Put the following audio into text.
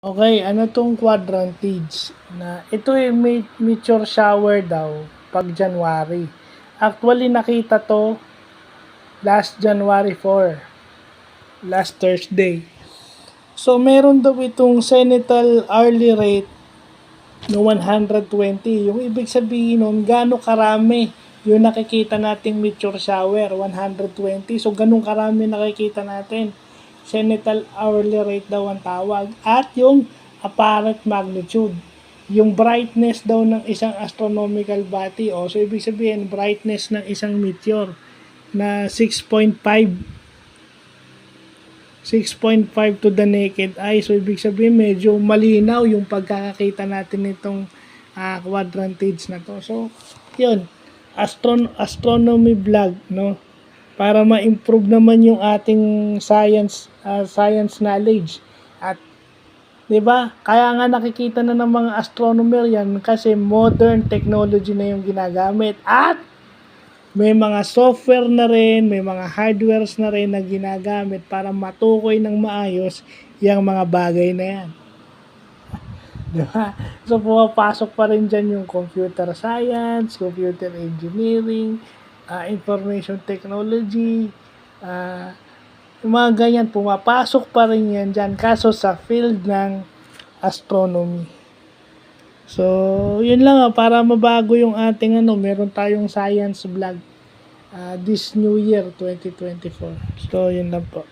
Okay, ano 'tong quadrantids na ito, meteor shower daw 'pag January. Actually nakita 'to last January 4, last Thursday. So meron daw itong zenithal hourly rate na 120. Yung ibig sabihin nun gaano karami yung nakikita nating meteor shower, 120. So ganun karami nakikita natin. Zenithal hourly rate daw ang tawag. At yung apparent magnitude. Yung brightness daw ng isang astronomical body. So ibig sabihin, brightness ng isang meteor na 6.5 to the naked eye. So ibig sabihin, medyo malinaw yung pagkakakita natin nitong quadrantids na to. So, yun. Astronomy vlog, no? Para ma-improve naman yung ating science knowledge. At 'di ba? Kaya nga nakikita na ng mga astronomer 'yan kasi modern technology na yung ginagamit at may mga software na rin, may mga hardwares na rin na ginagamit para matukoy ng maayos yung mga bagay na yan. Diba? So, pumapasok pa rin dyan yung computer science, computer engineering, information technology, yung mga ganyan, pumapasok pa rin yan dyan. Kaso sa field ng astronomy. So, yun lang para mabago yung ating meron tayong science vlog this new year, 2024. So, yun lang po.